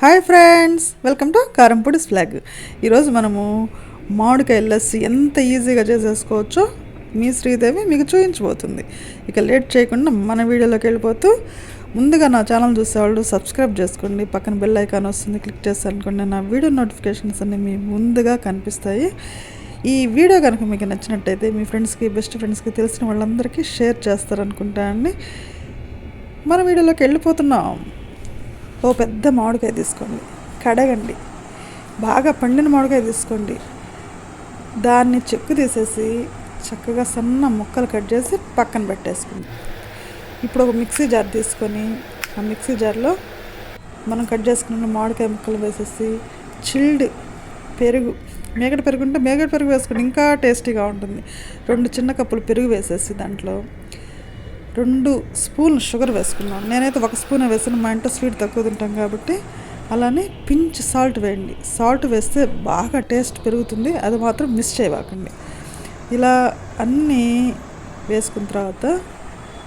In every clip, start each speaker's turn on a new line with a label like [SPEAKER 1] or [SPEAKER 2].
[SPEAKER 1] Hi friends, welcome to కారంపుడి'sVlog. ఈరోజు మనము మామిడికాయ లస్సీ ఎంత ఈజీగా చేసేసుకోవచ్చో మీ శ్రీదేవి మీకు చూపించబోతుంది. ఇక లేట్ చేయకుండా మన వీడియోలోకి వెళ్ళిపోతూ ముందుగా నా ఛానల్ చూసేవాళ్ళు సబ్స్క్రైబ్ చేసుకోండి. పక్కన బెల్ ఐకాన్ వస్తుంది, క్లిక్ చేస్తారనుకోండి. నా వీడియో నోటిఫికేషన్స్ అన్నీ మీ ముందుగా కనిపిస్తాయి. ఈ వీడియో కనుక మీకు నచ్చినట్టయితే మీ ఫ్రెండ్స్కి, బెస్ట్ ఫ్రెండ్స్కి, తెలిసిన వాళ్ళందరికీ షేర్ చేస్తారనుకుంటా అండి. మన వీడియోలోకి వెళ్ళిపోతున్నాం. ఓ పెద్ద మామిడికాయ తీసుకోండి, కడగండి. బాగా పండిన మామిడికాయ తీసుకోండి. దాన్ని చెక్కు తీసేసి చక్కగా సన్న ముక్కలు కట్ చేసి పక్కన పెట్టేసుకోండి. ఇప్పుడు ఒక మిక్సీ జార్ తీసుకొని ఆ మిక్సీ జార్లో మనం కట్ చేసుకున్న మామిడికాయ ముక్కలు వేసేసి చిల్డ్ పెరుగు, మేగడ పెరుగు ఉంటే మేగడ పెరుగు వేసుకోండి, ఇంకా టేస్టీగా ఉంటుంది. 2 చిన్న కప్పులు పెరుగు వేసేసి దాంట్లో 2 స్పూన్లు షుగర్ వేసుకున్నాను. నేనైతే 1 స్పూన్ వేసాను, మా ఇంట్లో స్వీట్ తక్కువ తింటాం కాబట్టి. అలానే పించ్ సాల్ట్ వేయండి. సాల్ట్ వేస్తే బాగా టేస్ట్ పెరుగుతుంది, అది మాత్రం మిస్ చేయకండి. ఇలా అన్నీ వేసుకున్న తర్వాత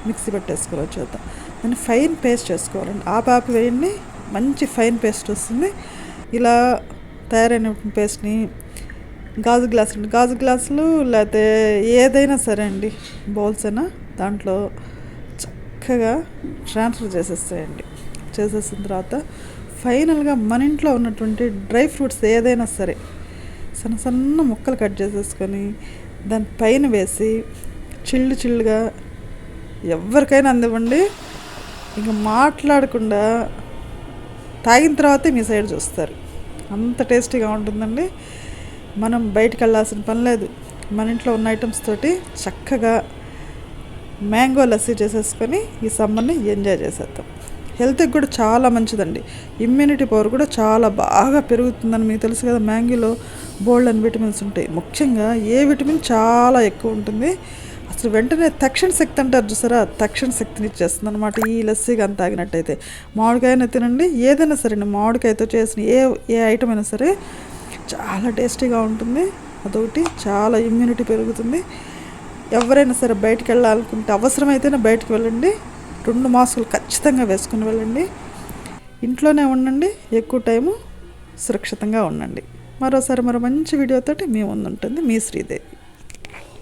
[SPEAKER 1] మిక్సీ పెట్టేసుకోవాలి. చూద్దాం, దాన్ని ఫైన్ పేస్ట్ చేసుకోవాలండి. ఆపాపి వేయండి, మంచి ఫైన్ పేస్ట్ వస్తుంది. ఇలా తయారైన పేస్ట్ని గాజు గ్లాసులు లేకపోతే ఏదైనా సరే అండి, బౌల్స్ అయినా దాంట్లో చక్కగా ట్రాన్స్ఫర్ చేసేసేయండి. చేసేసిన తర్వాత ఫైనల్గా మన ఇంట్లో ఉన్నటువంటి డ్రై ఫ్రూట్స్ ఏదైనా సరే సన్న సన్న ముక్కలు కట్ చేసేసుకొని దానిపైన వేసి చిల్లుగా ఎవరికైనా అందివ్వండి. ఇంకా మాట్లాడకుండా తాగిన తర్వాతే మీ సైడ్ చూస్తారు, అంత టేస్టీగా ఉంటుందండి. మనం బయటకు వెళ్ళాల్సిన పని లేదు. మన ఇంట్లో ఉన్న ఐటమ్స్ తోటి చక్కగా మ్యాంగో లస్సీ చేసేసుకొని ఈ సమ్మర్ని ఎంజాయ్ చేసేద్దాం. హెల్త్కి కూడా చాలా మంచిదండి. ఇమ్యూనిటీ పవర్ కూడా చాలా బాగా పెరుగుతుందని మీకు తెలుసు కదా. మ్యాంగోలో బోల్డ్ అని విటమిన్స్ ఉంటాయి. ముఖ్యంగా ఏ విటమిన్ చాలా ఎక్కువ ఉంటుంది. అసలు వెంటనే తక్షణ శక్తి అంటారు చూసారా, తక్షణ శక్తిని ఇచ్చేస్తుంది అనమాట ఈ లస్సీ కానీ తాగినట్టయితే. మామిడికాయన తినండి, ఏదైనా సరే మామిడికాయతో చేసిన ఏ ఐటమ్ అయినా సరే చాలా టేస్టీగా ఉంటుంది. అదొకటి చాలా ఇమ్యూనిటీ పెరుగుతుంది. ఎవరైనా సరే బయటికి వెళ్ళాలనుకుంటే అవసరమైతేనే బయటకు వెళ్ళండి. 2 మాస్కులు ఖచ్చితంగా వేసుకుని వెళ్ళండి. ఇంట్లోనే ఉండండి, ఎక్కువ టైము సురక్షితంగా ఉండండి. మరో మంచి వీడియోతోటి మీ ముందు ఉంటుంది మీ శ్రీదేవి.